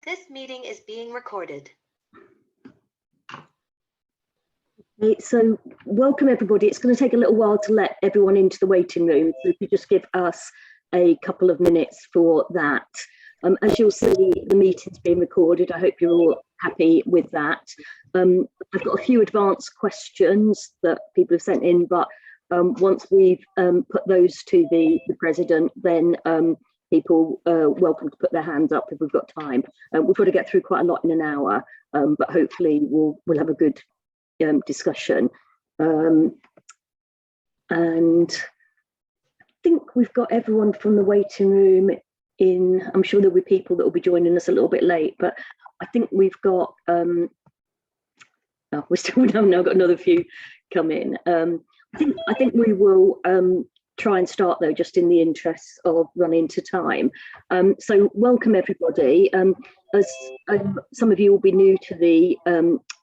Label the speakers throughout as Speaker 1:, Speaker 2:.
Speaker 1: This meeting is being recorded.
Speaker 2: So welcome everybody. It's going to take a little while to let everyone into the waiting room, so if you just give us a couple of minutes for that. As you'll see, the meeting's being recorded. I hope you're all happy with that. I've got a few advanced questions that people have sent in, but once we've put those to the President, then people are welcome to put their hands up if we've got time. We've got to get through quite a lot in an hour, but hopefully we'll have a good discussion. And I think we've got everyone from the waiting room in. I'm sure there'll be people that will be joining us a little bit late, but I think we've got we still now got another few come in. I think we will try and start though, just in the interests of running to time. So welcome everybody. As some of you will be new to the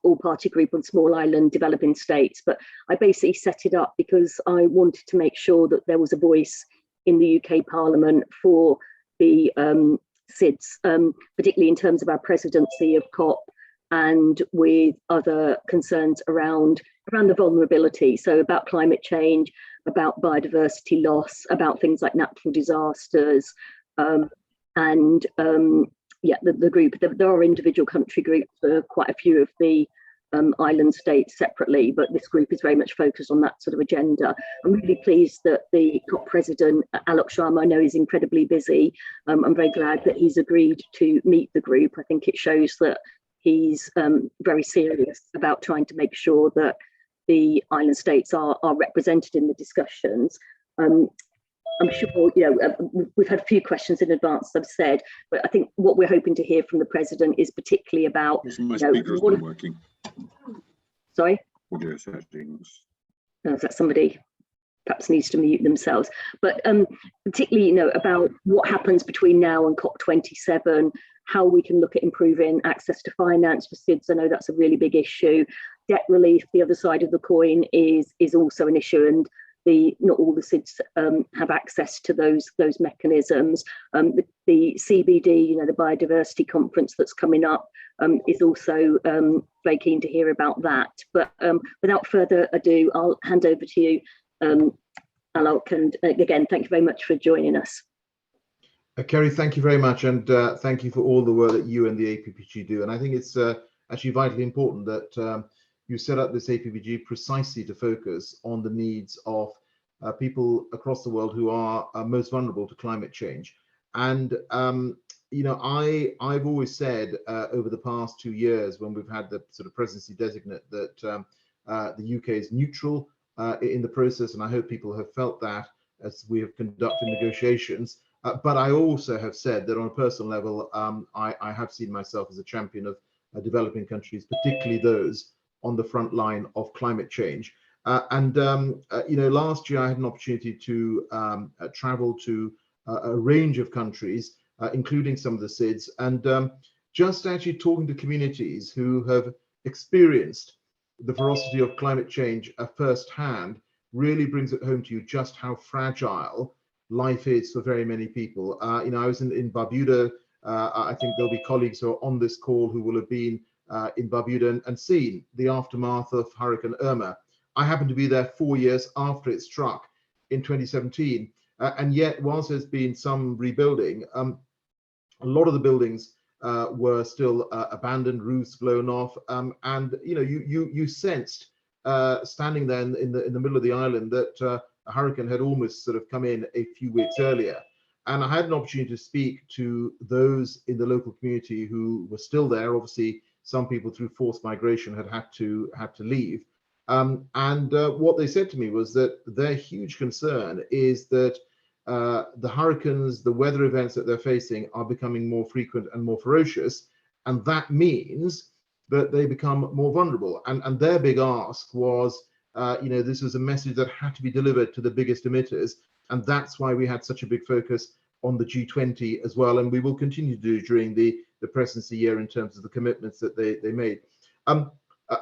Speaker 2: All Party Group on Small Island Developing States, but I basically set it up because I wanted to make sure that there was a voice in the UK Parliament for the SIDS, particularly in terms of our presidency of COP and with other concerns around the vulnerability, so about climate change, about biodiversity loss, about things like natural disasters, and the group. There are individual country groups for quite a few of the island states separately, but this group is very much focused on that sort of agenda. I'm really pleased that the COP President, Alok Sharma, I know is incredibly busy. I'm very glad that he's agreed to meet the group. I think it shows that he's very serious about trying to make sure that the island states are represented in the discussions. I'm sure, we've had a few questions in advance, I've said, but I think what we're hoping to hear from the President is particularly about,
Speaker 3: my speaker's not working.
Speaker 2: Sorry?
Speaker 3: Audio settings.
Speaker 2: No, that somebody perhaps needs to mute themselves, but particularly, about what happens between now and COP27, how we can look at improving access to finance for SIDS. I know that's a really big issue. Debt relief, the other side of the coin, is also an issue, and not all the SIDS have access to those mechanisms. The CBD, the biodiversity conference that's coming up, is also very keen to hear about that. But without further ado, I'll hand over to you, Alok, and again, thank you very much for joining us.
Speaker 4: Kerry, thank you very much, and thank you for all the work that you and the APPG do. And I think it's actually vitally important that you set up this APPG precisely to focus on the needs of people across the world who are most vulnerable to climate change. And I've always said over the past 2 years, when we've had the sort of presidency designate, that the UK is neutral in the process, and I hope people have felt that as we have conducted negotiations. But I also have said that on a personal level, I have seen myself as a champion of developing countries, particularly those on the front line of climate change. Last year I had an opportunity to travel to a range of countries, including some of the SIDS, and just actually talking to communities who have experienced the ferocity of climate change firsthand really brings it home to you just how fragile life is for very many people. I was in Barbuda. I think there'll be colleagues who are on this call who will have been in Barbuda and seen the aftermath of Hurricane Irma. I happened to be there 4 years after it struck in 2017, and yet, whilst there's been some rebuilding, a lot of the buildings were still abandoned, roofs blown off, and you sensed standing there in the middle of the island that a hurricane had almost sort of come in a few weeks earlier. And I had an opportunity to speak to those in the local community who were still there. Obviously, some people through forced migration had to leave. What they said to me was that their huge concern is that the hurricanes, the weather events that they're facing are becoming more frequent and more ferocious. And that means that they become more vulnerable. And their big ask was, this was a message that had to be delivered to the biggest emitters. And that's why we had such a big focus on the G20 as well. And we will continue to do during the presidency year in terms of the commitments that they made. I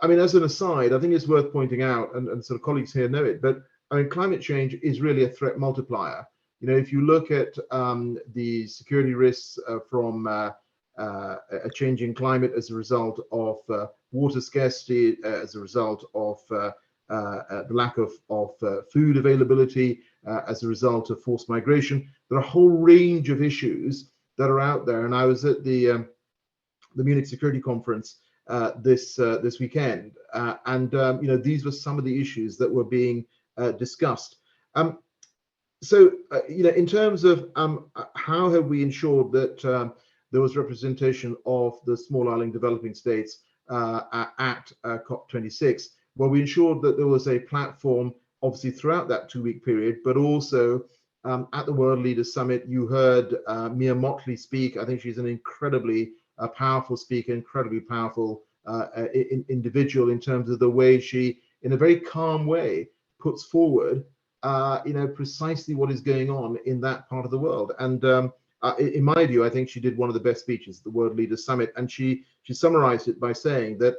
Speaker 4: mean, as an aside, I think it's worth pointing out, and sort of colleagues here know it, but I mean, climate change is really a threat multiplier. If you look at the security risks from a changing climate as a result of water scarcity, as a result of the lack of food availability, as a result of forced migration. There are a whole range of issues that are out there. And I was at the Munich Security Conference this weekend, and these were some of the issues that were being discussed. In terms of how have we ensured that there was representation of the small island developing states at COP26? Well, we ensured that there was a platform, obviously, throughout that 2-week period, but also at the World Leaders Summit. You heard Mia Mottley speak. I think she's an incredibly powerful speaker, incredibly powerful individual in terms of the way she, in a very calm way, puts forward precisely what is going on in that part of the world. And in my view, I think she did one of the best speeches at the World Leaders Summit, and she summarized it by saying that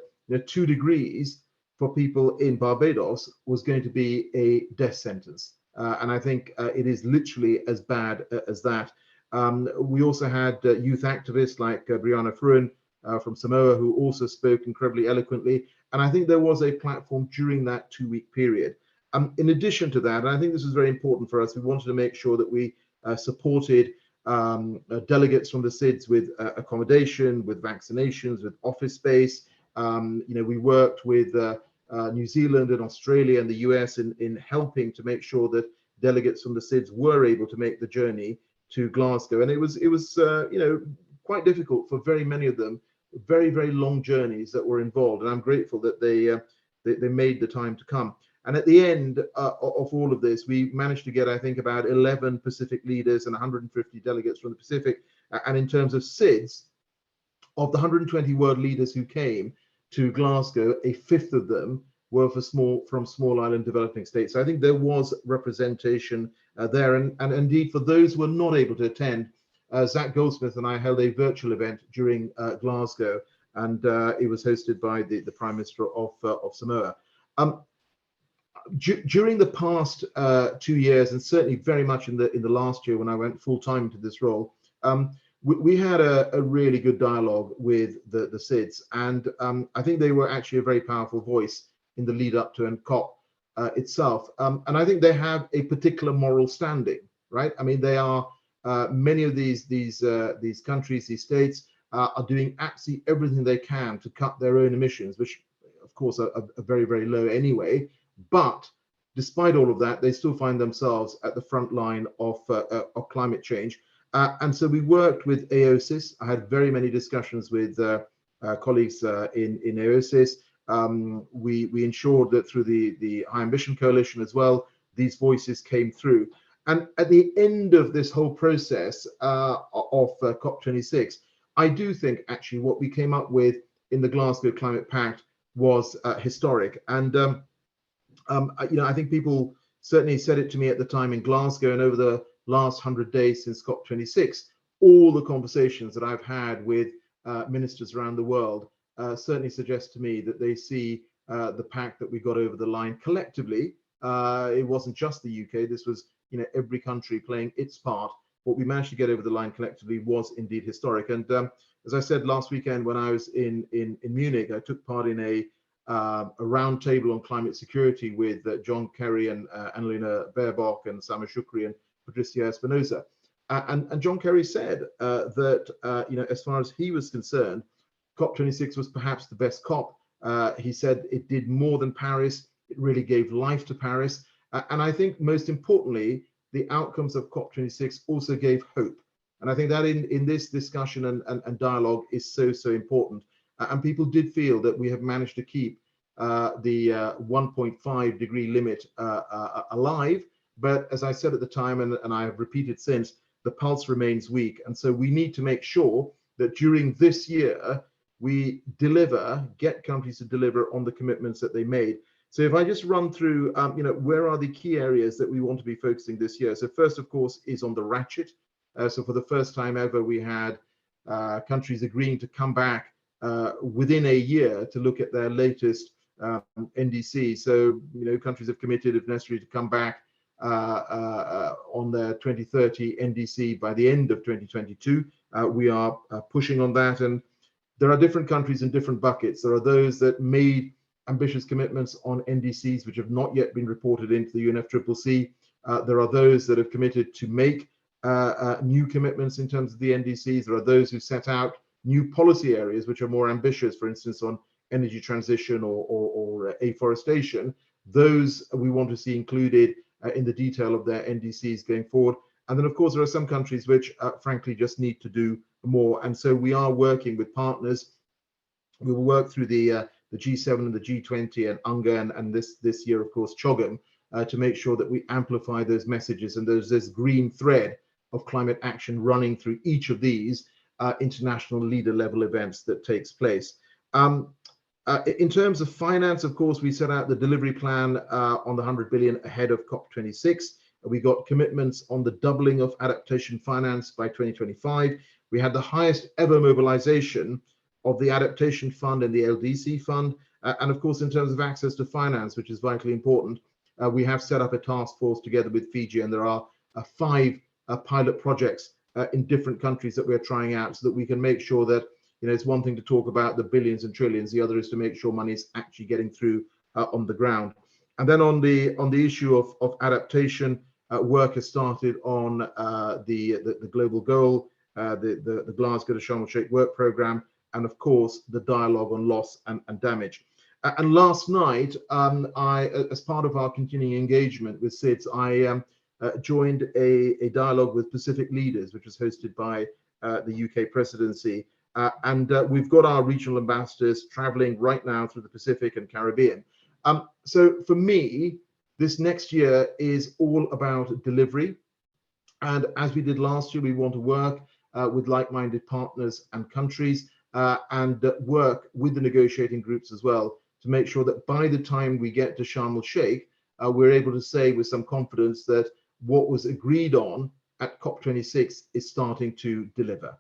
Speaker 4: 2 degrees for people in Barbados was going to be a death sentence. And I think it is literally as bad as that. We also had youth activists like Brianna Fruin from Samoa, who also spoke incredibly eloquently. And I think there was a platform during that 2-week period. In addition to that, and I think this was very important for us, we wanted to make sure that we supported delegates from the SIDS with accommodation, with vaccinations, with office space. We worked with New Zealand and Australia and the US in helping to make sure that delegates from the SIDS were able to make the journey to Glasgow. And it was quite difficult for very many of them, very, very long journeys that were involved. And I'm grateful that they made the time to come. And at the end of all of this, we managed to get, I think, about 11 Pacific leaders and 150 delegates from the Pacific. And in terms of SIDS, of the 120 world leaders who came to Glasgow, a fifth of them were from small island developing states. So I think there was representation there. And indeed, for those who were not able to attend, Zach Goldsmith and I held a virtual event during Glasgow, and it was hosted by the Prime Minister of Samoa. During the past 2 years, and certainly very much in the last year when I went full time into this role, we had a really good dialogue with the SIDS, and I think they were actually a very powerful voice in the lead up to COP itself. And I think they have a particular moral standing, right? I mean, they are many of these countries, these states are doing absolutely everything they can to cut their own emissions, which of course are very, very low anyway. But despite all of that, they still find themselves at the front line of climate change. And so we worked with AOSIS. I had very many discussions with colleagues in AOSIS. We ensured that through the High Ambition Coalition as well, these voices came through. And at the end of this whole process of COP26, I do think actually what we came up with in the Glasgow Climate Pact was historic. And I think people certainly said it to me at the time in Glasgow, and over the last 100 days since COP26, all the conversations that I've had with ministers around the world certainly suggest to me that they see the pact that we got over the line collectively. It wasn't just the UK. This was every country playing its part. What we managed to get over the line collectively was indeed historic. And as I said last weekend when I was in Munich, I took part in a round table on climate security with John Kerry and Annalena Baerbock and Sama Shukri and Patricia Espinosa. And John Kerry said that, as far as he was concerned, COP26 was perhaps the best COP. He said it did more than Paris. It really gave life to Paris. And I think most importantly, the outcomes of COP26 also gave hope. And I think that in this discussion and dialogue is so important. And people did feel that we have managed to keep the 1.5 degree limit alive. But as I said at the time, and I have repeated since, the pulse remains weak. And so we need to make sure that during this year, we get countries to deliver on the commitments that they made. So if I just run through, where are the key areas that we want to be focusing this year? So first, of course, is on the ratchet. So for the first time ever, we had countries agreeing to come back within a year to look at their latest NDC. So, countries have committed, if necessary, to come back on their 2030 NDC by the end of 2022. We are pushing on that, and there are different countries in different buckets. There are those that made ambitious commitments on NDCs which have not yet been reported into the UNFCCC. There are those that have committed to make new commitments in terms of the NDCs. There are those who set out new policy areas which are more ambitious, for instance, on energy transition or afforestation. Those we want to see included in the detail of their NDCs going forward. And then, of course, there are some countries which, frankly, just need to do more. And so we are working with partners. We will work through the G7 and the G20 and UNGA and this year, of course, CHOGM, to make sure that we amplify those messages. And there's this green thread of climate action running through each of these international leader level events that takes place. In terms of finance, of course, we set out the delivery plan on the 100 billion ahead of COP26. We got commitments on the doubling of adaptation finance by 2025. We had the highest ever mobilization of the adaptation fund and the LDC fund. And of course, in terms of access to finance, which is vitally important, we have set up a task force together with Fiji, and there are 5 pilot projects in different countries that we're trying out so that we can make sure that, you know, it's one thing to talk about the billions and trillions, the other is to make sure money is actually getting through on the ground. And then on the issue of adaptation, work has started on the global goal, the Glasgow to Sharm el-Sheikh work program, and of course the dialogue on loss and damage. And last night, as part of our continuing engagement with SIDS, I joined a dialogue with Pacific leaders, which was hosted by the UK presidency. And we've got our regional ambassadors traveling right now through the Pacific and Caribbean. So for me, this next year is all about delivery. And as we did last year, we want to work with like-minded partners and countries and work with the negotiating groups as well to make sure that by the time we get to Sharm el-Sheikh, we're able to say with some confidence that what was agreed on at COP26 is starting to deliver.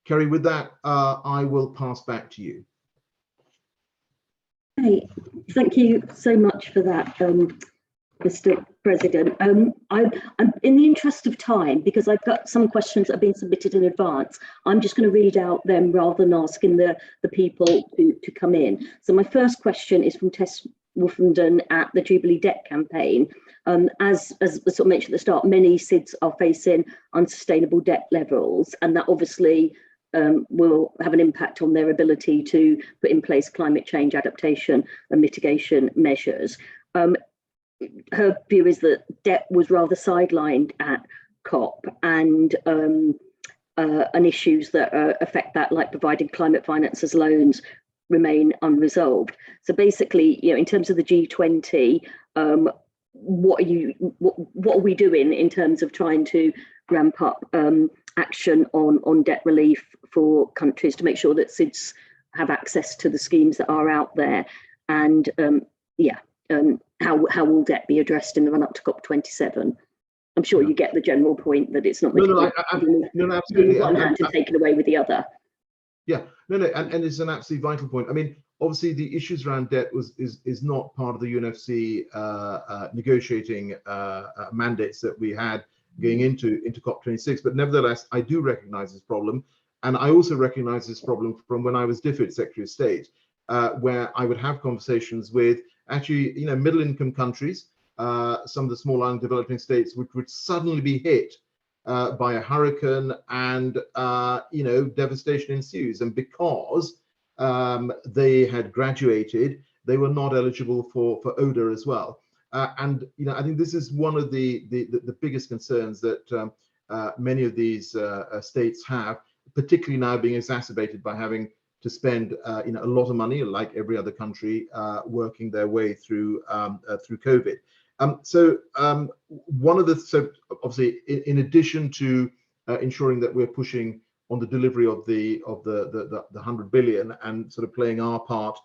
Speaker 4: Kerry, with that, I will pass back to you.
Speaker 2: Hey, thank you so much for that, Mr. President. I'm in the interest of time, because I've got some questions that have been submitted in advance. I'm just going to read out them rather than asking the people to come in. So my first question is from Tess Wolfenden at the Jubilee Debt Campaign. As sort of mentioned at the start, many SIDS are facing unsustainable debt levels, and that obviously will have an impact on their ability to put in place climate change adaptation and mitigation measures. Her view is that debt was rather sidelined at COP, and issues that affect that, like providing climate finance as loans, remain unresolved. So basically, you know, in terms of the G20, what are we doing in terms of trying to ramp up action on debt relief for countries to make sure that SIDS have access to the schemes that are out there? And how will debt be addressed in the run up to COP27? I'm sure you get the general point that it's not
Speaker 4: absolutely
Speaker 2: one hand and taken away with the other.
Speaker 4: Yeah, and it's an absolutely vital point. I mean, obviously the issues around debt is not part of the UNFC negotiating mandates that we had going into COP26, but nevertheless, I do recognize this problem. And I also recognize this problem from when I was DFID Secretary of State, where I would have conversations with actually, you know, middle income countries, some of the small island developing states, which would suddenly be hit by a hurricane, and you know, devastation ensues. And because they had graduated, they were not eligible for ODA as well. And you know, I think this is one of the biggest concerns that many of these states have, particularly now being exacerbated by having to spend you know, a lot of money, like every other country, working their way through COVID. So obviously, in addition to ensuring that we're pushing on the delivery of the 100 billion and sort of playing our part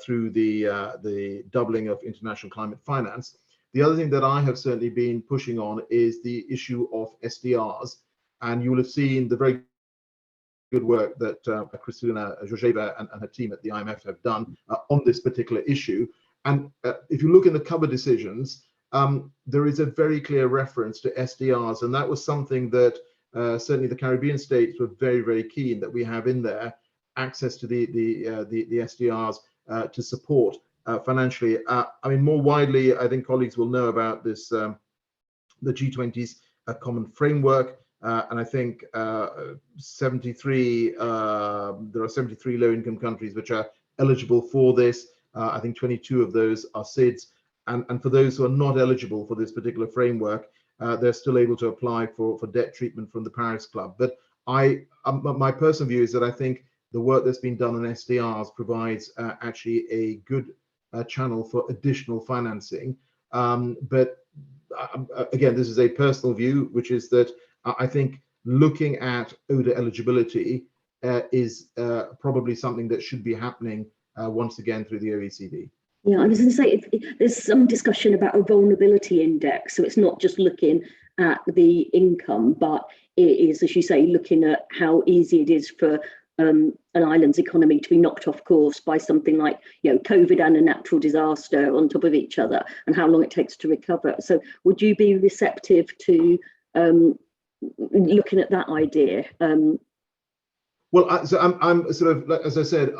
Speaker 4: through the doubling of international climate finance, the other thing that I have certainly been pushing on is the issue of SDRs. And you will have seen the very good work that Kristalina Georgieva and her team at the IMF have done on this particular issue. And if you look in the cover decisions, there is a very clear reference to SDRs, and that was something that certainly the Caribbean states were very, very keen that we have in there access to the SDRs to support financially. I mean, more widely, I think colleagues will know about this, the G20's common framework, and I think 73 there are 73 low-income countries which are eligible for this. I think 22 of those are SIDS, and for those who are not eligible for this particular framework, they're still able to apply for debt treatment from the Paris Club. But my personal view is that I think the work that's been done on SDRs provides actually a good channel for additional financing. But again, this is a personal view, which is that I think looking at ODA eligibility is probably something that should be happening once again through the OECD.
Speaker 2: Yeah, I was going to say, there's some discussion about a vulnerability index. So it's not just looking at the income, but it is, as you say, looking at how easy it is for an island's economy to be knocked off course by something like, you know, COVID and a natural disaster on top of each other, and how long it takes to recover. So would you be receptive to looking at that idea?
Speaker 4: Well, so I'm sort of, as I said,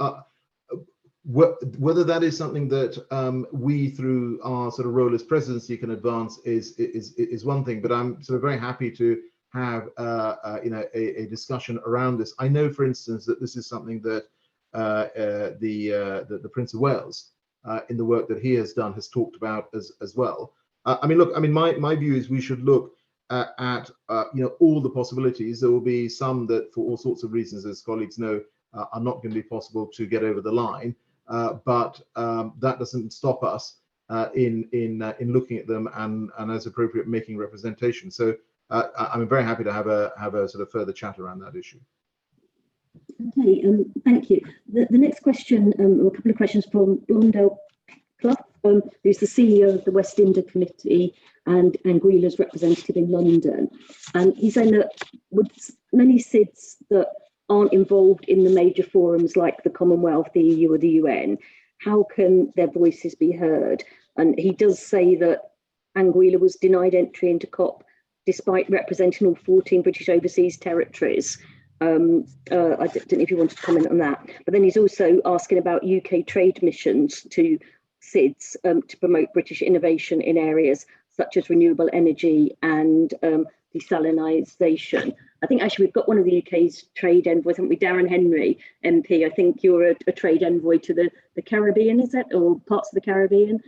Speaker 4: whether that is something that we, through our sort of role as presidency, can advance is one thing. But I'm sort of very happy to have you know, a discussion around this. I know, for instance, that this is something that the Prince of Wales, in the work that he has done, has talked about as well. I mean, look, I mean, my view is we should look at you know, all the possibilities. There will be some that, for all sorts of reasons, as colleagues know, are not going to be possible to get over the line. But that doesn't stop us in looking at them and as appropriate making representation. So I'm very happy to have a sort of further chat around that issue.
Speaker 2: Okay, thank you. The next question, or a couple of questions from Blondell Clough, who's the CEO of the West India Committee and Anguilla's representative in London. And he's saying that with many SIDS that aren't involved in the major forums like the Commonwealth, the EU or the UN, how can their voices be heard? And he does say that Anguilla was denied entry into COP despite representing all 14 British overseas territories. I don't know if you wanted to comment on that. But then he's also asking about UK trade missions to SIDS to promote British innovation in areas such as renewable energy and desalinization. I think actually we've got one of the UK's trade envoys, haven't we? Darren Henry, MP. I think you're a trade envoy to the Caribbean, is it? Or parts of the Caribbean?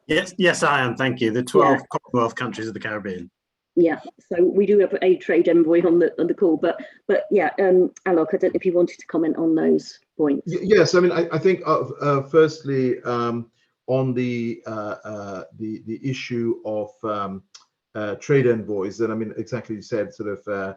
Speaker 5: Yes, I am. Thank you. The 12 Commonwealth countries of the Caribbean. Yeah,
Speaker 2: so we do have a trade envoy on the call, but yeah, Alok, I don't know if you wanted to comment on those points.
Speaker 4: Yes, I mean, I think firstly on the issue of trade envoys, and I mean, exactly you said, sort of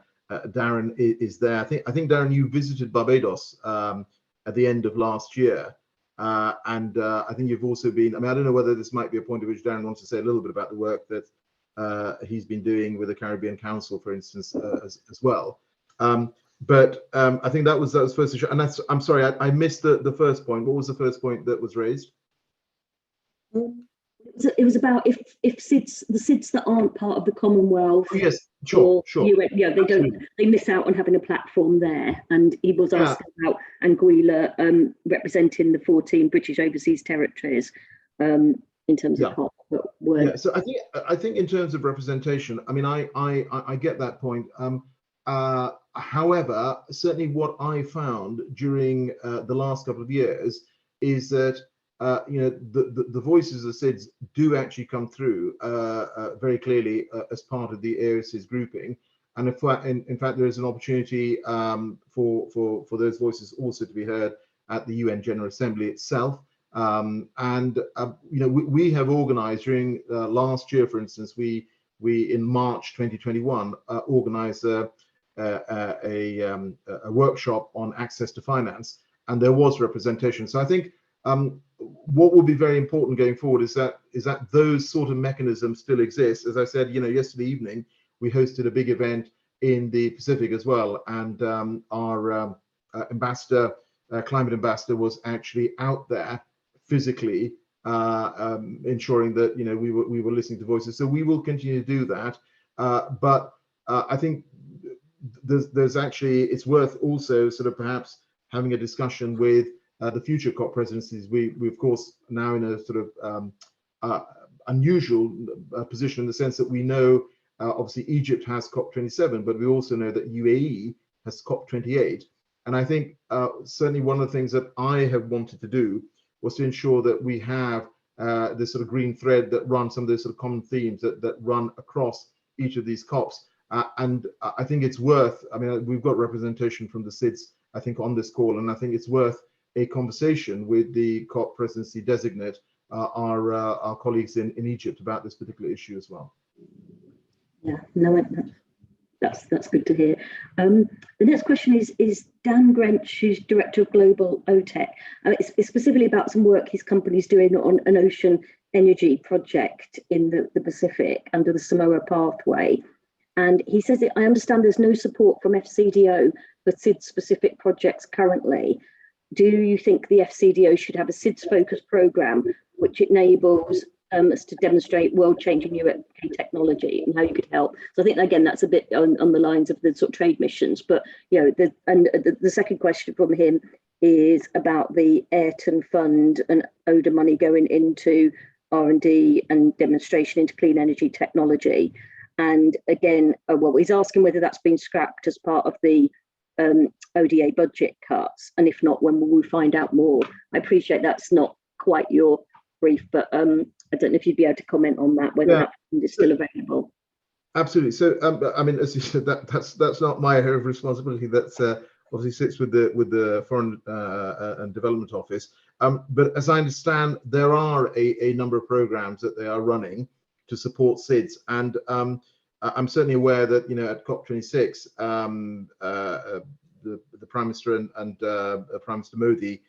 Speaker 4: Darren is there. I think Darren, you visited Barbados at the end of last year, and I think you've also been. I mean, I don't know whether this might be a point at which Darren wants to say a little bit about the work that he's been doing with the Caribbean Council, for instance, as well. But I think that was first issue, and that's. I'm sorry, I missed the first point. What was the first point that was raised?
Speaker 2: It was about if SIDS, the SIDS that aren't part of the Commonwealth.
Speaker 4: Yes, sure.
Speaker 2: UN, yeah, they miss out on having a platform there. And he was asking about Anguilla representing the 14 British overseas territories in terms of COP.
Speaker 4: So I think in terms of representation, I mean, I get that point. However, certainly what I found during the last couple of years is that you know, the voices of SIDS do actually come through very clearly as part of the AOSIS grouping, and in fact there is an opportunity for those voices also to be heard at the UN General Assembly itself. And you know, we have organised during last year, for instance, we in March 2021 organised a workshop on access to finance, and there was representation. So I think what will be very important going forward is that those sort of mechanisms still exist. As I said, you know, yesterday evening we hosted a big event in the Pacific as well, and our ambassador, climate ambassador, was actually out there physically ensuring that we were listening to voices. So we will continue to do that. But I think there's actually, it's worth also sort of perhaps having a discussion with the future COP presidencies. We of course now in a sort of unusual position in the sense that we know obviously Egypt has COP27, but we also know that UAE has COP28. And I think certainly one of the things that I have wanted to do was to ensure that we have this sort of green thread that runs some of those sort of common themes that run across each of these COPs. And I think it's worth, I mean, we've got representation from the SIDS, I think, on this call, and I think it's worth a conversation with the COP presidency designate, our colleagues in Egypt, about this particular issue as well.
Speaker 2: Yeah, no, that's good to hear. The next question is Dan Grench, who's Director of Global OTEC. It's specifically about some work his company's doing on an ocean energy project in the Pacific under the Samoa Pathway. And he says that I understand there's no support from FCDO for SIDS-specific projects currently. Do you think the FCDO should have a SIDS-focused programme which enables us to demonstrate world-changing UK technology and how you could help? So I think, again, that's a bit on the lines of the sort of trade missions. But, the second question from him is about the Ayrton Fund and ODA money going into R&D and demonstration into clean energy technology. And again, he's asking whether that's been scrapped as part of the ODA budget cuts, and if not, when will we find out more? I appreciate that's not quite your brief, but I don't know if you'd be able to comment on that, whether that is still available.
Speaker 4: Absolutely. So, I mean, as you said, that's not my area of responsibility. That's obviously sits with the Foreign and Development Office. But as I understand, there are a number of programs that they are running to support SIDS, and I'm certainly aware that at COP26, the Prime Minister and Prime Minister Modi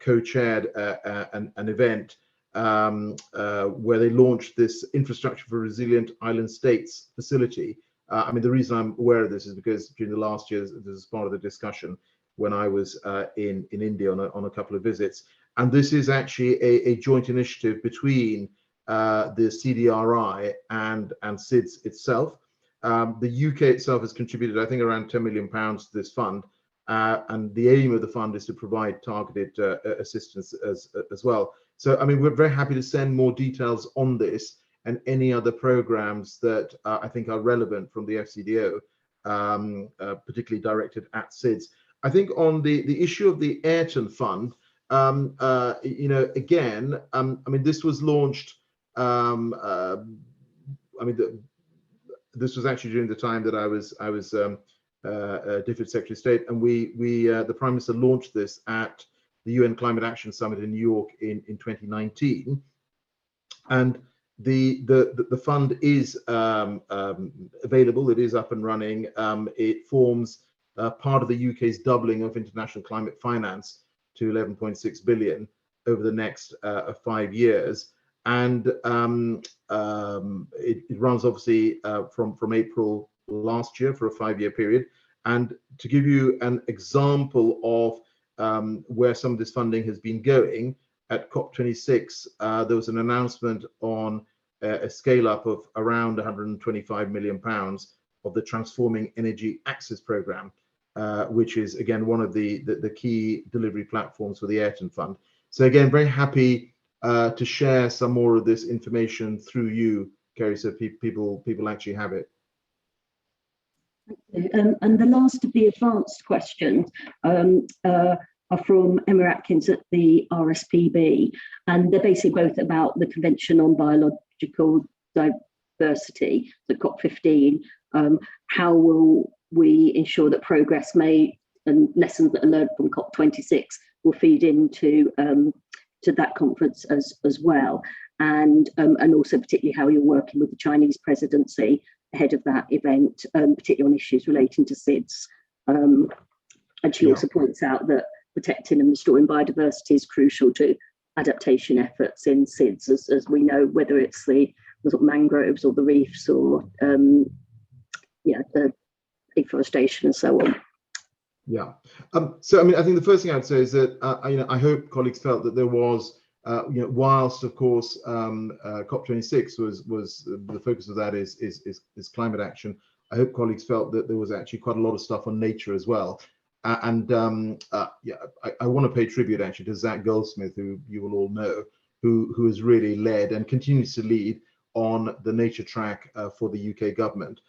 Speaker 4: co-chaired an event where they launched this Infrastructure for Resilient Island States facility. I mean, the reason I'm aware of this is because during the last years, this is part of the discussion when I was in India on a couple of visits. And this is actually a joint initiative between the CDRI and SIDS itself. The UK itself has contributed, I think, around £10 million to this fund. And the aim of the fund is to provide targeted assistance as well. So, I mean, we're very happy to send more details on this and any other programs that I think are relevant from the FCDO, particularly directed at SIDS. I think on the issue of the Ayrton Fund, again, I mean, this was launched. This was actually during the time that I was Deputy Secretary of State, and the Prime Minister launched this at the UN Climate Action Summit in New York in 2019, and the fund is available. It is up and running. It forms part of the UK's doubling of international climate finance to 11.6 billion over the next 5 years. And it runs obviously from April last year for a 5-year period. And to give you an example of where some of this funding has been going, at COP26, there was an announcement on a scale up of around £125 million of the Transforming Energy Access Programme, which is, again, one of the key delivery platforms for the Ayrton Fund. So again, very happy to share some more of this information through you, Kerry, so people actually have it.
Speaker 2: And the last of the advanced questions are from Emma Atkins at the RSPB, and they're basically both about the Convention on Biological Diversity, the COP15. How will we ensure that progress made and lessons that are learned from COP26 will feed into to that conference as well, and also particularly how you're working with the Chinese presidency ahead of that event, particularly on issues relating to SIDS. And she also points out that protecting and restoring biodiversity is crucial to adaptation efforts in SIDS, as we know, whether it's the sort of mangroves or the reefs or the deforestation and so on.
Speaker 4: Yeah. So, I mean, I think the first thing I'd say is that, I hope colleagues felt that there was whilst of course COP26 was the focus of that is climate action. I hope colleagues felt that there was actually quite a lot of stuff on nature as well. I want to pay tribute actually to Zach Goldsmith, who you will all know, who has really led and continues to lead on the nature track for the UK government.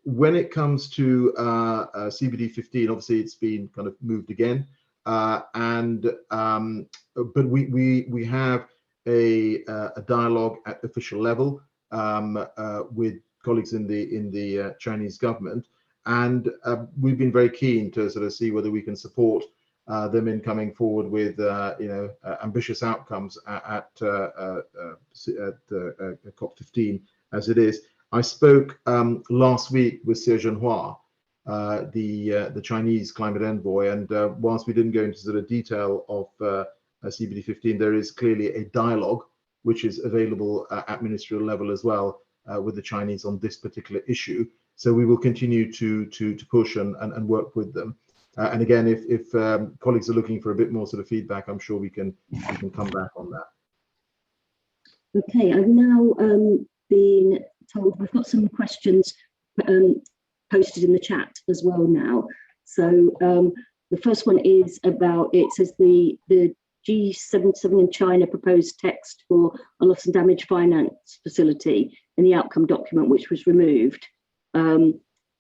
Speaker 4: When it comes to CBD 15, obviously it's been kind of moved again, but we have a dialogue at official level with colleagues in the Chinese government, and we've been very keen to sort of see whether we can support them in coming forward with ambitious outcomes at COP15 as it is. I spoke last week with Xie Zhenhua, the Chinese climate envoy, and whilst we didn't go into sort of detail of CBD 15, there is clearly a dialogue which is available at ministerial level as well with the Chinese on this particular issue. So we will continue to push and work with them. And again, if colleagues are looking for a bit more sort of feedback, I'm sure we can come back on that.
Speaker 2: Okay, I've now been told we've got some questions posted in the chat as well now. So the first one is about, it says the G77 in China proposed text for a loss and damage finance facility in the outcome document, which was removed.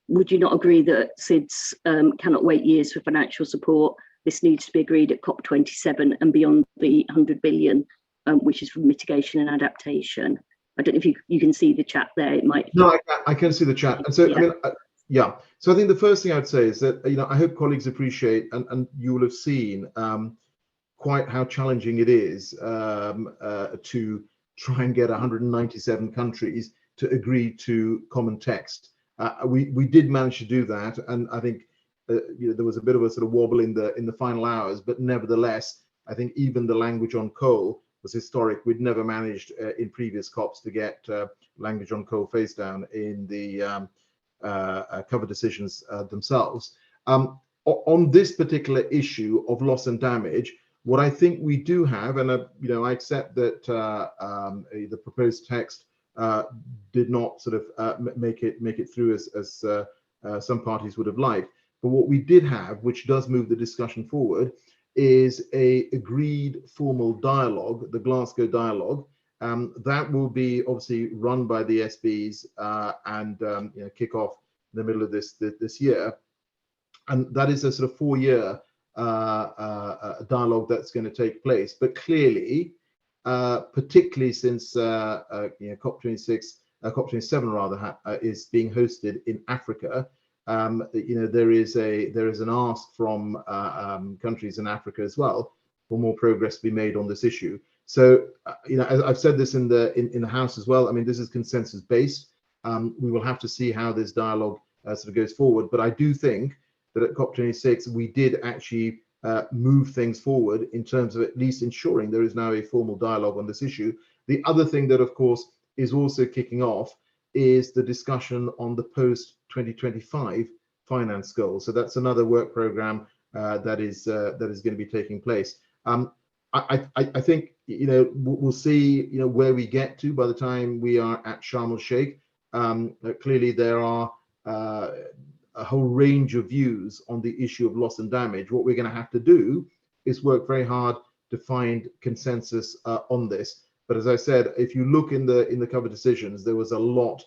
Speaker 2: Would you not agree that SIDS cannot wait years for financial support? This needs to be agreed at COP27 and beyond the 100 billion, which is for mitigation and adaptation. I don't know if you can see the chat there. It might.
Speaker 4: No, I can see the chat. And so,
Speaker 2: yeah.
Speaker 4: I mean, yeah. So I think the first thing I'd say is that, I hope colleagues appreciate, and you will have seen quite how challenging it is to try and get 197 countries to agree to common text. We did manage to do that, and I think there was a bit of a sort of wobble in the final hours, but nevertheless, I think even the language on coal was historic. We'd never managed in previous COPs to get language on coal face down in the cover decisions themselves. On this particular issue of loss and damage, what I think we do have, and I accept that the proposed text did not sort of make it through as some parties would have liked. But what we did have, which does move the discussion forward, is a agreed formal dialogue, the Glasgow dialogue. That will be obviously run by the SBs and kick off in the middle of this year. And that is a sort of 4-year dialogue that's going to take place. But clearly, particularly since COP26, COP27 rather, is being hosted in Africa, there is an ask from countries in Africa as well for more progress to be made on this issue. So as I've said this in the House as well, I mean, this is consensus based. We will have to see how this dialogue sort of goes forward, but I do think that at COP26 we did actually move things forward in terms of at least ensuring there is now a formal dialogue on this issue. The other thing that of course is also kicking off is the discussion on the post-2025 finance goals. So that's another work program that is going to be taking place. I think we'll see where we get to by the time we are at Sharm el-Sheikh. Clearly there are a whole range of views on the issue of loss and damage. What we're going to have to do is work very hard to find consensus on this. But as I said, if you look in the cover decisions, there was a lot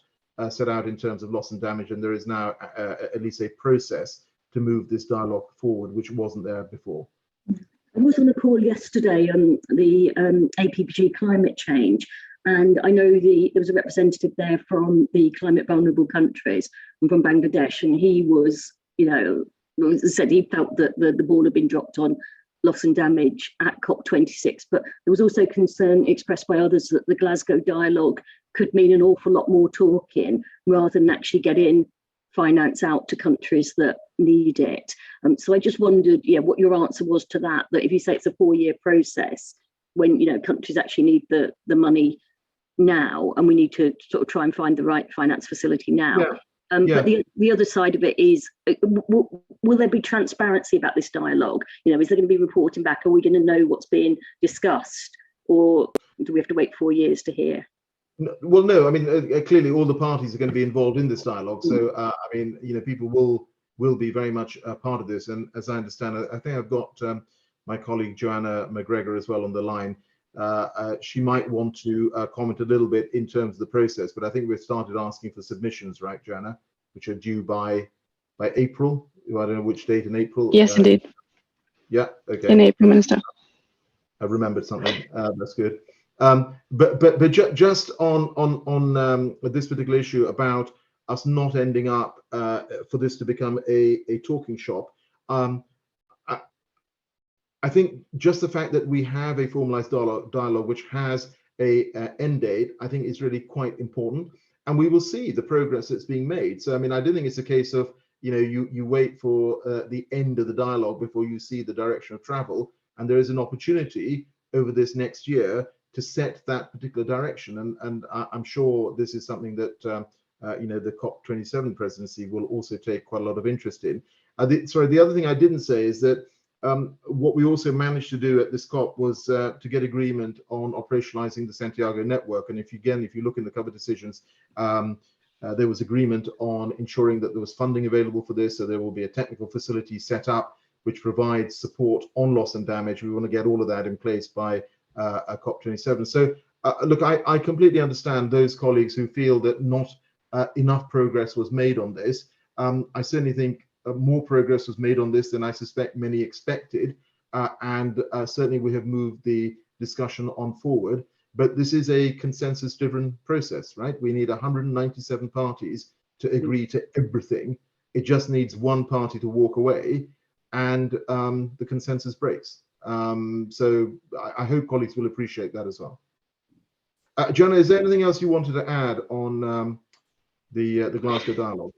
Speaker 4: set out in terms of loss and damage, and there is now at least a process to move this dialogue forward, which wasn't there before.
Speaker 2: I was on a call yesterday on the APPG climate change, and I know there was a representative there from the climate vulnerable countries and from Bangladesh, and he was, said he felt that the ball had been dropped on loss and damage at COP26, but there was also concern expressed by others that the Glasgow dialogue could mean an awful lot more talking rather than actually getting finance out to countries that need it. So I just wondered, what your answer was to that if you say it's a 4-year process, when countries actually need the money now, and we need to sort of try and find the right finance facility now.
Speaker 4: Yeah.
Speaker 2: But the other side of it is, will there be transparency about this dialogue? Is there going to be reporting back? Are we going to know what's being discussed? or do we have to wait 4 years to hear?
Speaker 4: Well, no, I mean, clearly all the parties are going to be involved in this dialogue. So, I mean, people will be very much a part of this. And as I understand, I think I've got my colleague Joanna McGregor as well on the line. She might want to comment a little bit in terms of the process, but I think we've started asking for submissions, right, Joanna, which are due by April. I don't know which date in April.
Speaker 6: Yes, indeed.
Speaker 4: Yeah. Okay.
Speaker 6: In April, Minister.
Speaker 4: I remembered something. That's good. But just on this particular issue about us not ending up for this to become a talking shop, I think just the fact that we have a formalized dialogue which has a end date, I think is really quite important, and we will see the progress that's being made. So I mean, I don't think it's a case of you wait for the end of the dialogue before you see the direction of travel, and there is an opportunity over this next year to set that particular direction, and I'm sure this is something that the COP27 presidency will also take quite a lot of interest in. The other thing I didn't say is that what we also managed to do at this COP was to get agreement on operationalizing the Santiago network. And if you look in the cover decisions, there was agreement on ensuring that there was funding available for this. So there will be a technical facility set up which provides support on loss and damage. We want to get all of that in place by COP27. So look, I completely understand those colleagues who feel that not enough progress was made on this. I certainly think more progress was made on this than I suspect many expected, and certainly we have moved the discussion on forward. But this is a consensus-driven process, right? We need 197 parties to agree to everything. It just needs one party to walk away, and the consensus breaks. So I hope colleagues will appreciate that as well. Joanna, is there anything else you wanted to add on the Glasgow dialogue?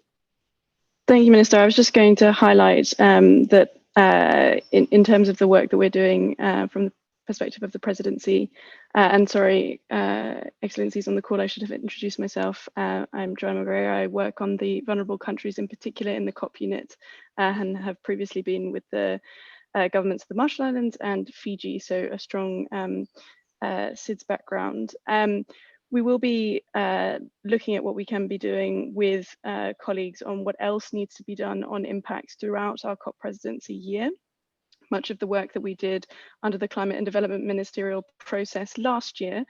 Speaker 6: Thank you, Minister. I was just going to highlight that in terms of the work that we're doing from the perspective of the presidency, and sorry, Excellencies on the call, I should have introduced myself. I'm Joanna McGregor. I work on the vulnerable countries, in particular in the COP unit, and have previously been with the governments of the Marshall Islands and Fiji, so a strong SIDS background. We will be looking at what we can be doing with colleagues on what else needs to be done on impacts throughout our COP presidency year. Much of the work that we did under the Climate and Development Ministerial process last year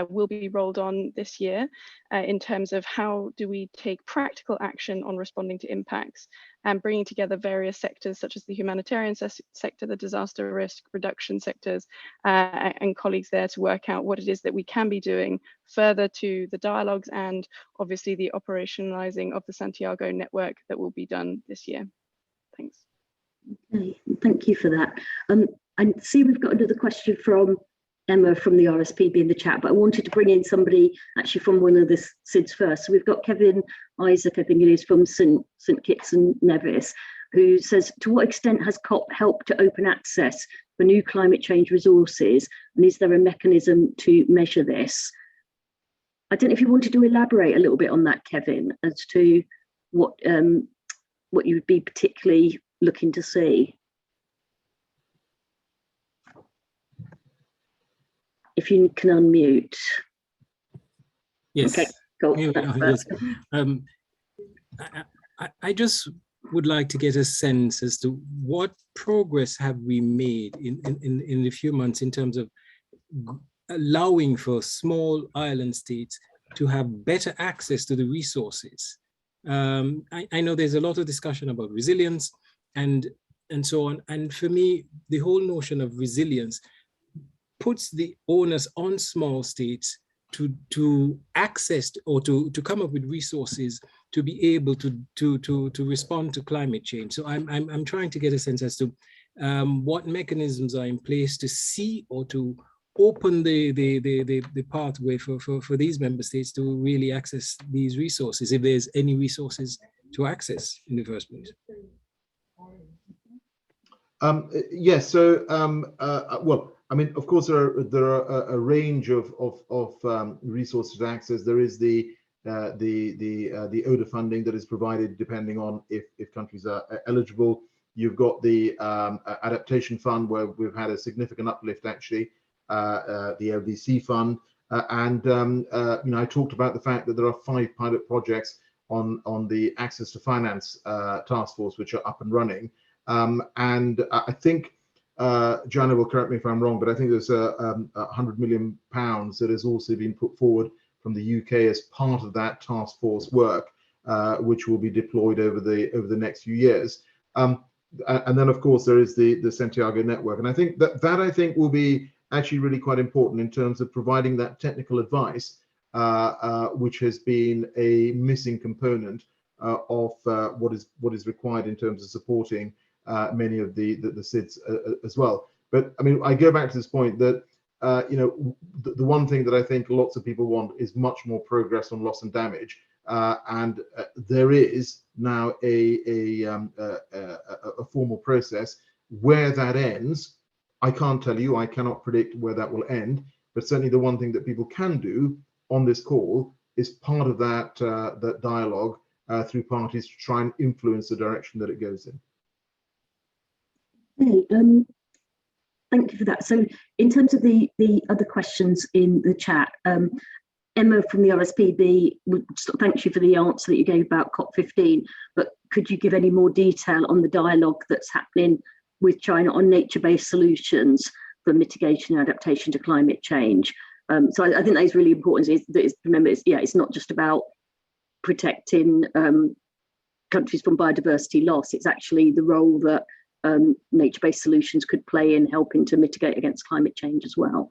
Speaker 6: will be rolled on this year in terms of how do we take practical action on responding to impacts and bringing together various sectors such as the humanitarian sector, the disaster risk reduction sectors, and colleagues there to work out what it is that we can be doing further to the dialogues and obviously the operationalizing of the Santiago network that will be done this year. Thanks.
Speaker 2: Okay, thank you for that. I see we've got another question from Emma from the RSPB in the chat, but I wanted to bring in somebody actually from one of the SIDS first. So we've got Kevin Isaac, I think it is, from St Kitts and Nevis, who says, to what extent has COP helped to open access for new climate change resources, and is there a mechanism to measure this? I don't know if you wanted to elaborate a little bit on that, Kevin, as to what you would be particularly looking to see. If you can unmute.
Speaker 7: Yes.
Speaker 2: Okay, cool.
Speaker 7: Yes. I just would like to get a sense as to what progress have we made in a few months in terms of allowing for small island states to have better access to the resources. I know there's a lot of discussion about resilience and so on. And for me, the whole notion of resilience puts the onus on small states to access or to come up with resources to be able to respond to climate change. So I'm trying to get a sense as to what mechanisms are in place to see or to open the pathway for these member states to really access these resources, if there's any resources to access in the first place.
Speaker 4: Yes. So, well, I mean, of course, there are a range of resources to access. There is the ODA funding that is provided depending on if countries are eligible. You've got the adaptation fund where we've had a significant uplift actually. the LDC fund, I talked about the fact that there are 5 pilot projects on the access to finance task force, which are up and running. And I think Joanna will correct me if I'm wrong, but I think there's £100 million that has also been put forward from the UK as part of that task force work, which will be deployed over the next few years. And then, of course, there is the Santiago network, and I think that I think will be actually really quite important in terms of providing that technical advice, which has been a missing component of what is required in terms of supporting many of the SIDS as well. But I mean, I go back to this point that the one thing that I think lots of people want is much more progress on loss and damage, and there is now a formal process. Where that ends, I can't tell you. I cannot predict where that will end. But certainly, the one thing that people can do on this call is part of that that dialogue through parties to try and influence the direction that it goes in.
Speaker 2: Okay, thank you for that. So in terms of the other questions in the chat, Emma from the RSPB would thank you for the answer that you gave about COP15, but could you give any more detail on the dialogue that's happening with China on nature-based solutions for mitigation and adaptation to climate change? So I think that is really important. Remember, it's not just about protecting countries from biodiversity loss. It's actually the role that nature-based solutions could play in helping to mitigate against climate change as well.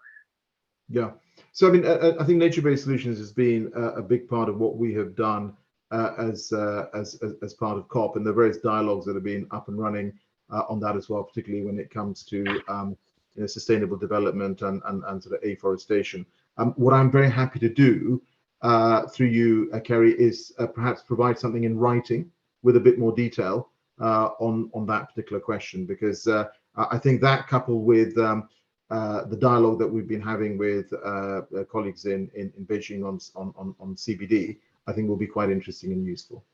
Speaker 4: Yeah, so I mean, I think nature-based solutions has been a big part of what we have done as part of COP, and the various dialogues that have been up and running on that as well, particularly when it comes to sustainable development and sort of afforestation. What I'm very happy to do through you, Kerry, is perhaps provide something in writing with a bit more detail on that particular question, because I think that, coupled with the dialogue that we've been having with colleagues in Beijing on CBD, I think will be quite interesting and useful.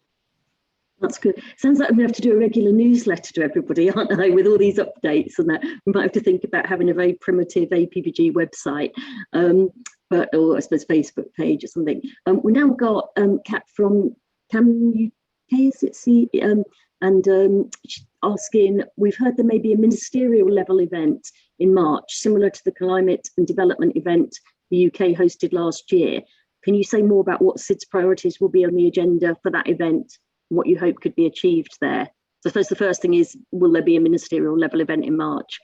Speaker 2: That's good. Sounds like we have to do a regular newsletter to everybody, aren't I, with all these updates and that. We might have to think about having a very primitive APPG website, or I suppose Facebook page or something. We now got Kat from asking, we've heard there may be a ministerial level event in March, similar to the climate and development event the UK hosted last year. Can you say more about what SIDS priorities will be on the agenda for that event, and what you hope could be achieved there? So I suppose the first thing is, will there be a ministerial level event in March?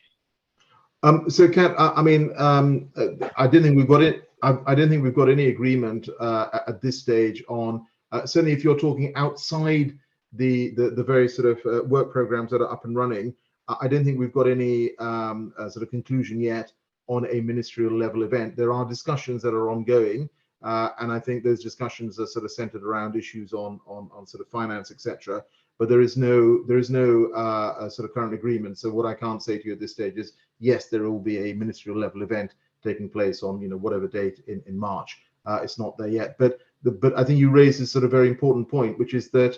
Speaker 4: So, Kat, I mean, I don't think we've got it. I don't think we've got any agreement at this stage on. Certainly, if you're talking outside the various sort of work programs that are up and running, I don't think we've got any sort of conclusion yet on a ministerial level event. There are discussions that are ongoing, and I think those discussions are sort of centered around issues on sort of finance, etc. But there is no sort of current agreement. So what I can't say to you at this stage is, yes, there will be a ministerial level event taking place on whatever date in March. It's not there yet, but I think you raised this sort of very important point, which is that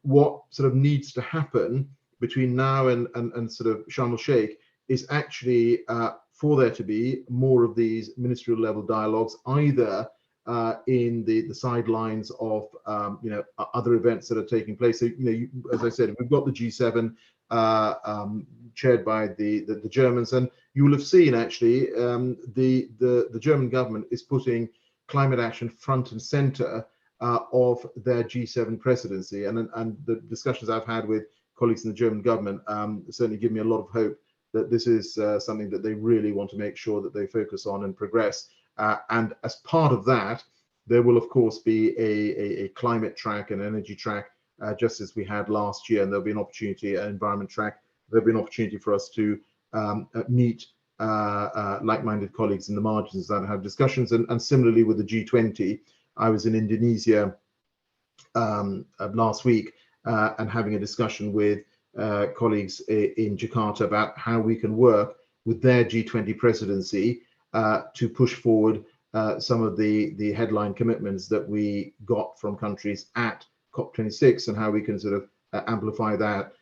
Speaker 4: what sort of needs to happen between now and sort of Sharm el-Sheikh is actually for there to be more of these ministerial level dialogues, either in the sidelines of other events that are taking place. So as I said, we've got the G7 chaired by the Germans, and you will have seen actually the German government is putting climate action front and center of their G7 presidency, and the discussions I've had with colleagues in the German government certainly give me a lot of hope that this is something that they really want to make sure that they focus on and progress. And as part of that, there will of course be a climate track and energy track, just as we had last year, and there'll be an opportunity, an environment track. There'll be an opportunity for us to meet like-minded colleagues in the margins and have discussions. And similarly with the G20, I was in Indonesia last week and having a discussion with colleagues in Jakarta about how we can work with their G20 presidency to push forward some of the headline commitments that we got from countries at COP26, and how we can sort of amplify that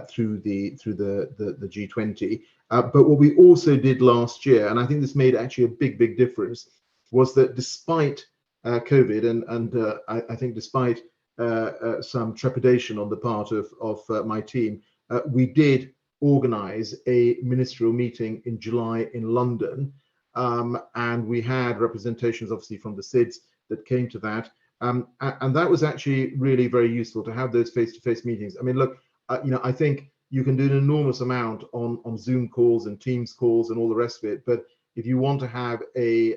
Speaker 4: through the G20. But what we also did last year, and I think this made actually a big difference, was that despite COVID and I think despite some trepidation on the part of my team, we did organize a ministerial meeting in July in London, and we had representations obviously from the SIDS that came to that, and that was actually really very useful to have those face-to-face meetings. I mean, look, I think you can do an enormous amount on Zoom calls and Teams calls and all the rest of it, but if you want to have a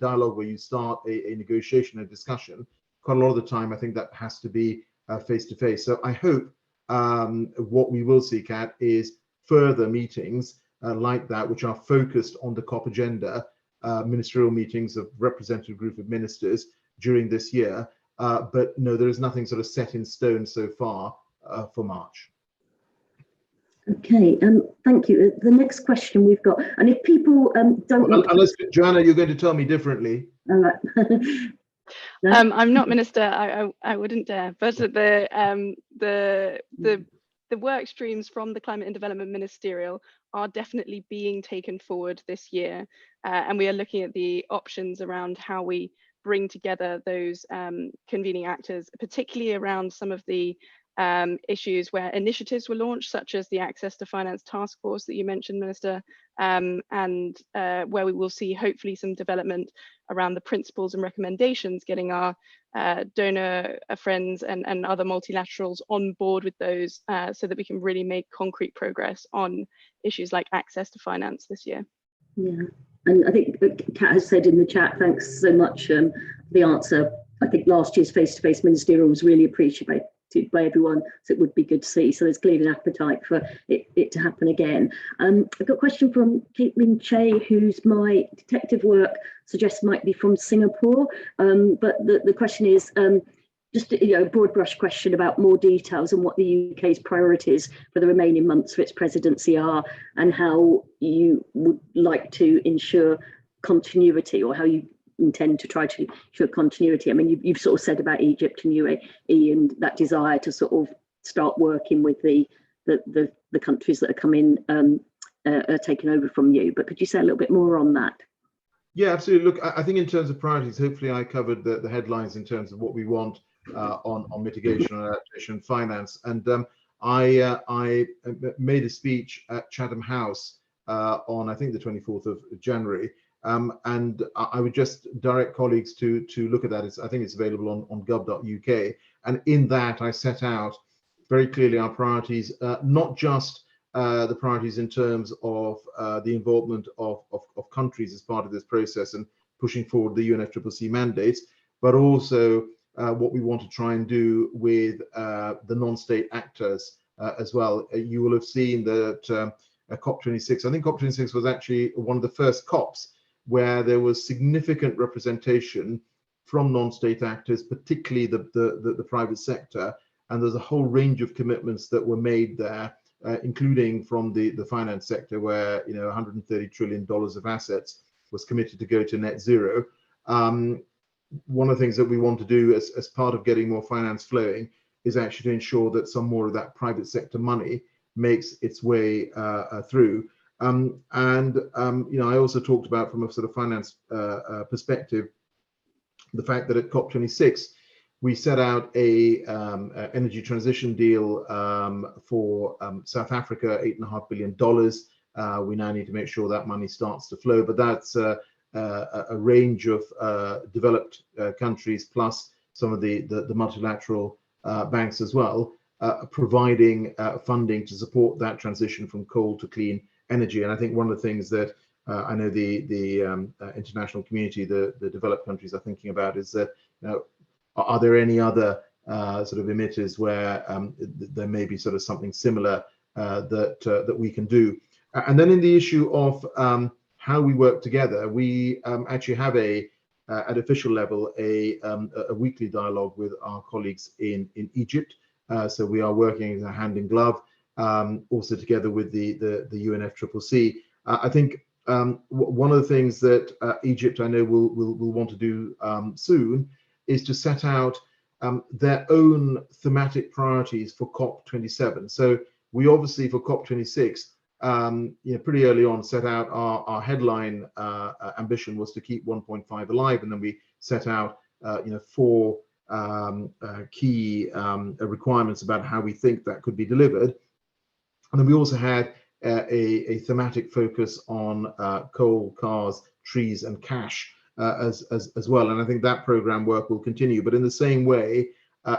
Speaker 4: dialogue where you start a negotiation, a discussion, quite a lot of the time I think that has to be face-to-face. So I hope what we will see, Kat, is further meetings like that, which are focused on the COP agenda, ministerial meetings of representative group of ministers during this year. But no, there is nothing sort of set in stone so far for March.
Speaker 2: Okay, thank you. The next question we've got, and if people don't want
Speaker 4: unless Joanna, you're going to tell me differently.
Speaker 2: All right. No?
Speaker 6: I'm not minister. I wouldn't dare. But the work streams from the Climate and Development Ministerial are definitely being taken forward this year, and we are looking at the options around how we bring together those convening actors, particularly around some of the issues where initiatives were launched, such as the Access to Finance Task Force that you mentioned, Minister, and where we will see hopefully some development around the principles and recommendations, getting our donor friends and other multilaterals on board with those so that we can really make concrete progress on issues like access to finance this year.
Speaker 2: Yeah, and I think Kat has said in the chat, thanks so much for the answer. I think last year's face-to-face ministerial was really appreciated by everyone, so it would be good to see. So there's clearly an appetite for it to happen again. I've got a question from Caitlin Che, whose my detective work suggests might be from Singapore. But the question is just a broad brush question about more details on what the UK's priorities for the remaining months of its presidency are, and how you would like to ensure continuity, or how you intend to try to ensure continuity. I mean, you've sort of said about Egypt and UAE and that desire to sort of start working with the countries that are coming, are taken over from you. But could you say a little bit more on that? Yeah,
Speaker 4: absolutely. Look, I think in terms of priorities, hopefully I covered the headlines in terms of what we want on mitigation and adaptation and finance. And I made a speech at Chatham House on, I think, the 24th of January. And I would just direct colleagues to look at that. I think it's available on gov.uk. And in that, I set out very clearly our priorities, not just the priorities in terms of the involvement of countries as part of this process and pushing forward the UNFCCC mandates, but also what we want to try and do with the non-state actors as well. You will have seen that COP26, I think COP26 was actually one of the first COPs where there was significant representation from non-state actors, particularly the private sector, and there's a whole range of commitments that were made there, including from the finance sector, where $130 trillion of assets was committed to go to net zero. One of the things that we want to do as part of getting more finance flowing is actually to ensure that some more of that private sector money makes its way through. I also talked about, from a sort of finance perspective, the fact that at COP26 we set out a energy transition deal for South Africa, $8.5 billion. We now need to make sure that money starts to flow, but that's a range of developed countries plus some of the multilateral banks as well, providing funding to support that transition from coal to clean energy. And I think one of the things that I know the international community, the developed countries, are thinking about is that, are there any other sort of emitters where there may be sort of something similar that we can do. And then in the issue of how we work together, we actually have at official level a weekly dialogue with our colleagues in Egypt. So we are working hand in glove, also together with the UNFCCC. I think one of the things that Egypt, I know, will want to do soon is to set out their own thematic priorities for COP27. So we obviously for COP26, pretty early on set out our headline ambition was to keep 1.5 alive, and then we set out 4 key requirements about how we think that could be delivered. And then we also had a thematic focus on coal, cars, trees, and cash as well. And I think that program work will continue. But in the same way,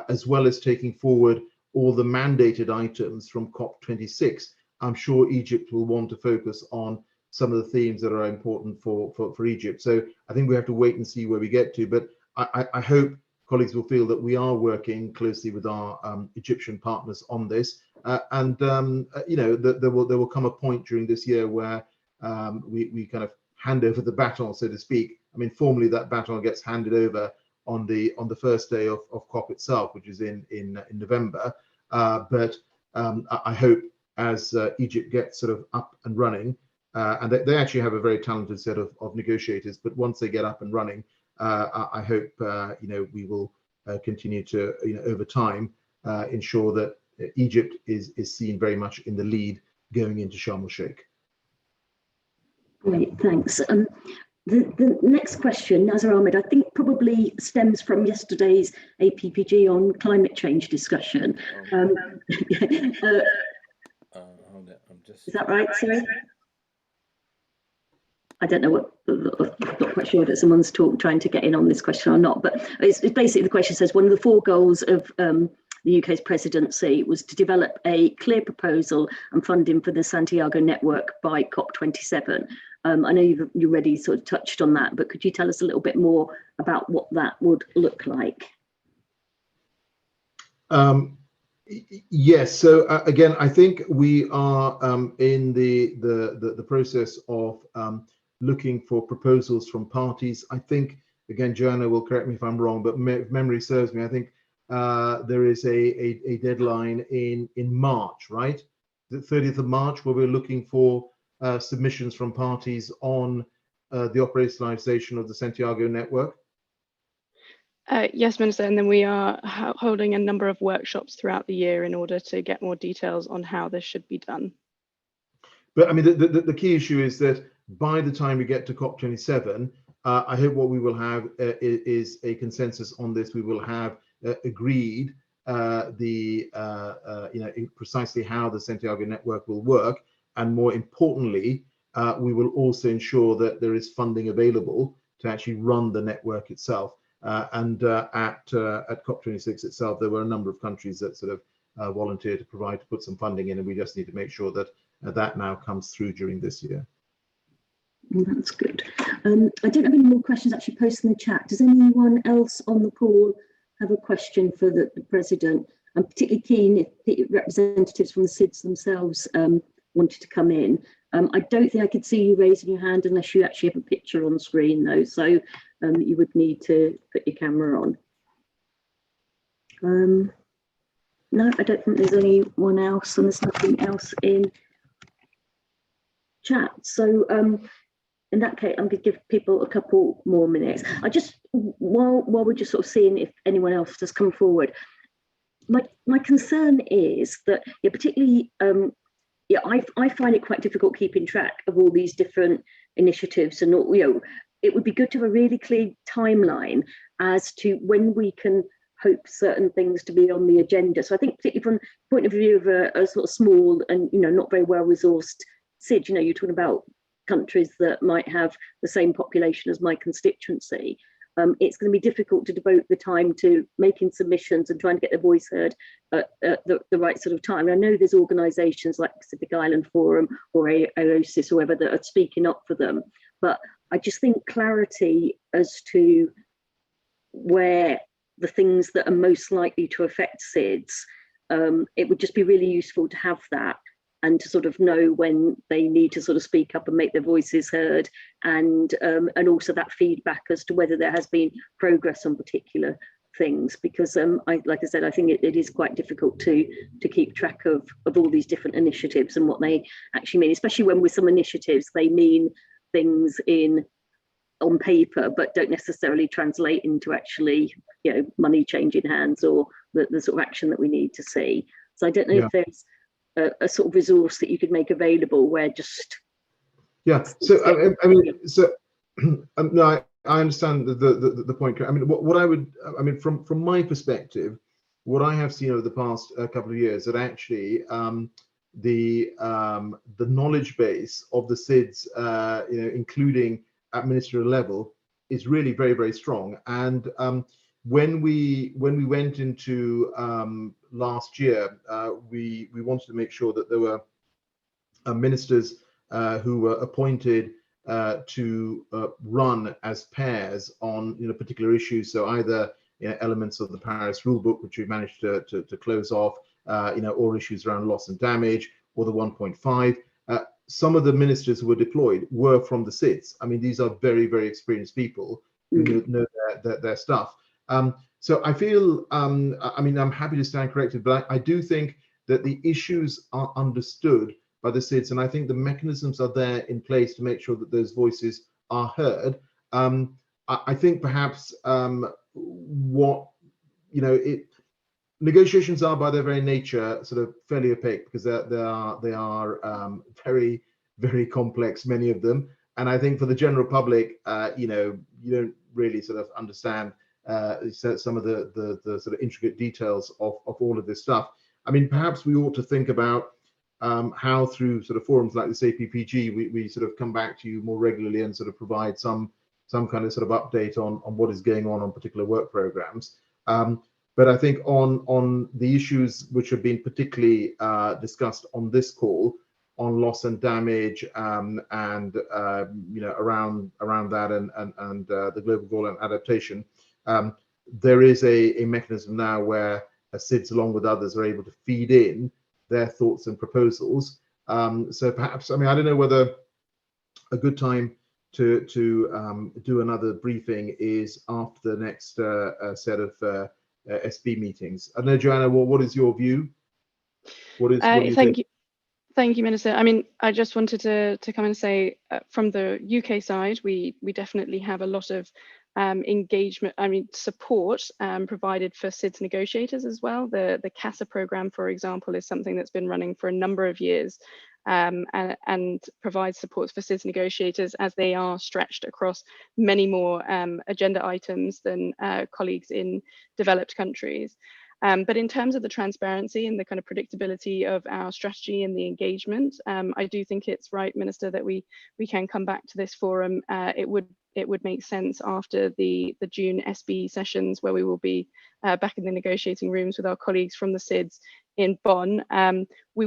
Speaker 4: as well as taking forward all the mandated items from COP26, I'm sure Egypt will want to focus on some of the themes that are important for Egypt. So I think we have to wait and see where we get to. But I hope colleagues will feel that we are working closely with our Egyptian partners on this, and there will come a point during this year where we kind of hand over the baton, so to speak. I mean, formally that baton gets handed over on the first day of COP itself, which is in November. But I hope as Egypt gets sort of up and running, and they actually have a very talented set of negotiators. But once they get up and running, I hope we will continue to over time ensure that Egypt is seen very much in the lead going into Sharm el-Sheikh.
Speaker 2: Great, thanks. The next question, Nazar Ahmed, I think probably stems from yesterday's APPG on climate change discussion.
Speaker 8: Hold on,
Speaker 2: Is that right, sorry? I don't know what, I'm not quite sure that someone's trying to get in on this question or not, but it's basically the question says one of the 4 goals of the UK's presidency was to develop a clear proposal and funding for the Santiago network by COP27. I know you already sort of touched on that, but could you tell us a little bit more about what that would look like?
Speaker 4: Yes. So again, I think we are in the process of looking for proposals from parties. I think, again, Joanna will correct me if I'm wrong, but if memory serves me, I think there is a deadline in March, right? The 30th of March, where we're looking for submissions from parties on the operationalization of the Santiago network.
Speaker 6: Yes, Minister, and then we are holding a number of workshops throughout the year in order to get more details on how this should be done.
Speaker 4: But I mean, the key issue is that by the time we get to COP27, I hope what we will have is a consensus on this. We will have agreed precisely how the Santiago network will work, and more importantly, we will also ensure that there is funding available to actually run the network itself. At COP26 itself, there were a number of countries that sort of volunteered to put some funding in, and we just need to make sure that that now comes through during this year.
Speaker 2: That's good. I don't have any more questions actually posted in the chat. Does anyone else on the call have a question for the President? I'm particularly keen if representatives from the SIDS themselves wanted to come in. I don't think I could see you raising your hand unless you actually have a picture on screen though, so you would need to put your camera on. No, I don't think there's anyone else, and there's nothing else in chat. So in that case, I'm going to give people a couple more minutes. I just, while we're just sort of seeing if anyone else has come forward, my concern is that, particularly, I find it quite difficult keeping track of all these different initiatives, and it would be good to have a really clear timeline as to when we can hope certain things to be on the agenda. So I think particularly from the point of view of a sort of small and not very well resourced SID, you're talking about countries that might have the same population as my constituency. It's going to be difficult to devote the time to making submissions and trying to get their voice heard at the right sort of time. And I know there's organisations like Pacific Island Forum or AOSIS or whoever that are speaking up for them, but I just think clarity as to where the things that are most likely to affect SIDS, it would just be really useful to have that and to sort of know when they need to sort of speak up and make their voices heard, and also that feedback as to whether there has been progress on particular things, because like I said, I think it is quite difficult to keep track of all these different initiatives and what they actually mean, especially when with some initiatives they mean things in on paper, but don't necessarily translate into actually, money changing hands or the sort of action that we need to see. So I don't know if there's a sort of resource that you could make available where just.
Speaker 4: Yeah. So I mean, so no, I understand the point. I mean, what I would, I mean, from my perspective, what I have seen over the past couple of years, that actually the knowledge base of the SIDS, including at ministerial level, is really very, very strong. And when we went into last year, we wanted to make sure that there were ministers who were appointed to run as pairs on particular issues. So either elements of the Paris rulebook, which we managed to close off, or issues around loss and damage, or the 1.5. Some of the ministers who were deployed were from the SIDS. I mean, these are very, very experienced people who know their stuff. So I feel, I mean, I'm happy to stand corrected, but I do think that the issues are understood by the SIDS, and I think the mechanisms are there in place to make sure that those voices are heard. I think perhaps negotiations are by their very nature sort of fairly opaque, because they are very, very complex, many of them. And I think for the general public, you don't really sort of understand some of the sort of intricate details of all of this stuff. I mean, perhaps we ought to think about how through sort of forums like this APPG, we sort of come back to you more regularly and sort of provide some kind of sort of update on what is going on particular work programs. But I think on the issues which have been particularly discussed on this call, on loss and damage, and around that and the global goal and adaptation, there is a mechanism now where SIDS, along with others, are able to feed in their thoughts and proposals. So perhaps, I mean, I don't know whether a good time to do another briefing is after the next set of SB meetings. I don't know, Joanna, what is your view? What do you think?
Speaker 6: Thank you, Minister. I mean, I just wanted to come and say from the UK side, we definitely have a lot of engagement, support provided for SIDS negotiators as well. The CASA program, for example, is something that's been running for a number of years and provides support for SIDS negotiators as they are stretched across many more agenda items than colleagues in developed countries. But in terms of the transparency and the kind of predictability of our strategy and the engagement, I do think it's right, Minister, that we can come back to this forum. It would make sense after the June SB sessions, where we will be back in the negotiating rooms with our colleagues from the SIDS in Bonn. We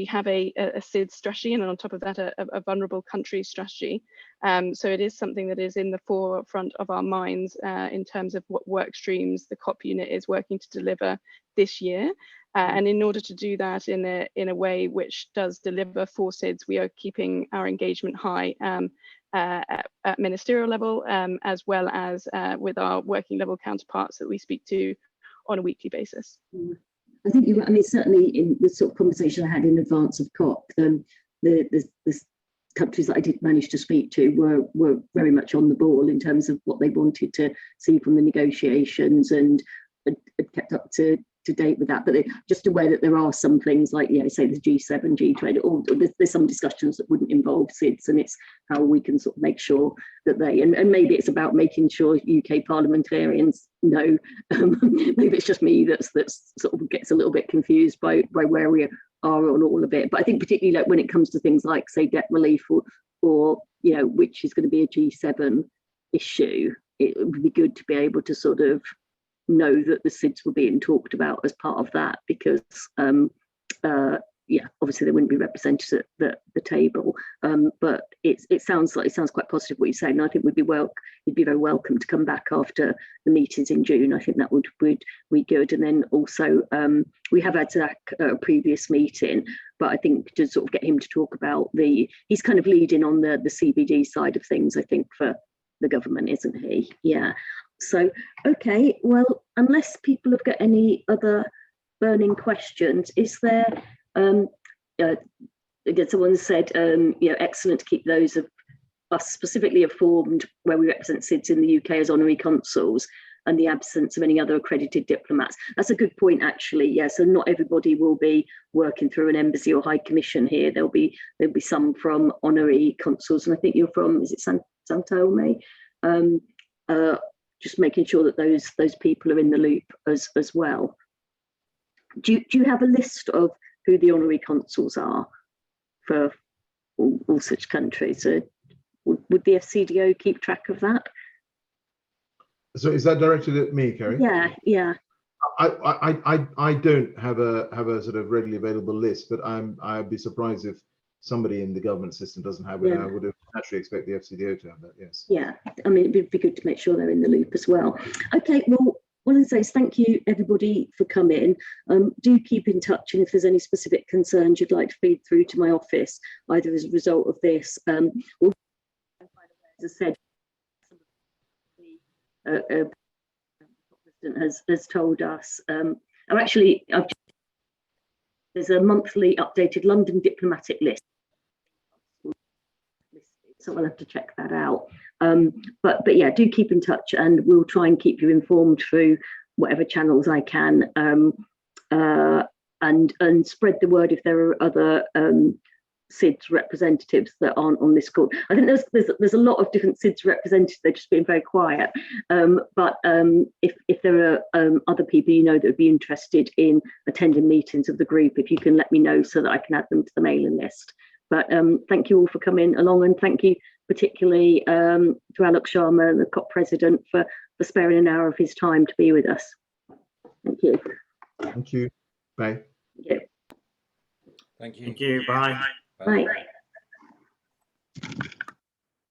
Speaker 6: have a SIDS strategy, and on top of that, a vulnerable country strategy. So it is something that is in the forefront of our minds in terms of what work streams the COP unit is working to deliver this year. And in order to do that in a way which does deliver for SIDS, we are keeping our engagement high at ministerial level, as well as with our working level counterparts that we speak to on a weekly basis.
Speaker 2: I think certainly in the sort of conversation I had in advance of COP, the countries that I did manage to speak to were very much on the ball in terms of what they wanted to see from the negotiations, and had kept up to date with that. But they're just aware that there are some things like, say the G7, G20, or there's some discussions that wouldn't involve SIDS, and it's how we can sort of make sure that they, and maybe it's about making sure UK parliamentarians know, maybe it's just me that's sort of gets a little bit confused by where we are on all of it. But I think particularly like when it comes to things like, say, debt relief or which is going to be a G7 issue, it would be good to be able to sort of know that the SIDS were being talked about as part of that, because obviously they wouldn't be represented at the table, but it sounds quite positive what you're saying, and I think you'd be very welcome to come back after the meetings in June. I think that would be good. And then also we have had Zach a previous meeting, but I think to sort of get him to talk about he's kind of leading on the CBD side of things, I think, for the government, isn't he? Yeah. So, okay, well, unless people have got any other burning questions, is there, again, someone said, excellent to keep those of us specifically are formed where we represent SIDS in the UK as honorary consuls, and the absence of any other accredited diplomats. That's a good point, actually. Yeah, so not everybody will be working through an embassy or high commission here. There'll be some from honorary consuls, and I think you're from, is it San Tome? Just making sure that those people are in the loop as well. Do you have a list of who the honorary consuls are for all such countries? Would the FCDO keep track of that?
Speaker 4: So is that directed at me, Kerry?
Speaker 2: Yeah.
Speaker 4: I don't have a sort of readily available list, but I'd be surprised if somebody in the government system doesn't have it.
Speaker 2: Yeah.
Speaker 4: I would naturally expect the FCDO to have that. Yes.
Speaker 2: Yeah, I mean, it'd be good to make sure they're in the loop as well. Okay, well, what I say is thank you everybody for coming. Do keep in touch, and if there's any specific concerns you'd like to feed through to my office, either as a result of this, or as I said, President has told us. There's a monthly updated London diplomatic list, so I'll have to check that out. But yeah, do keep in touch, and we'll try and keep you informed through whatever channels I can, and spread the word if there are other SIDS representatives that aren't on this call. I think there's a lot of different SIDS representatives. They're just being very quiet. But if there are other people you know that would be interested in attending meetings of the group, if you can let me know so that I can add them to the mailing list. But thank you all for coming along, and thank you particularly to Alok Sharma, the COP president, for sparing an hour of his time to be with us. Thank you.
Speaker 4: Thank you. Bye.
Speaker 2: Yeah.
Speaker 5: Thank you. Bye.
Speaker 2: Bye.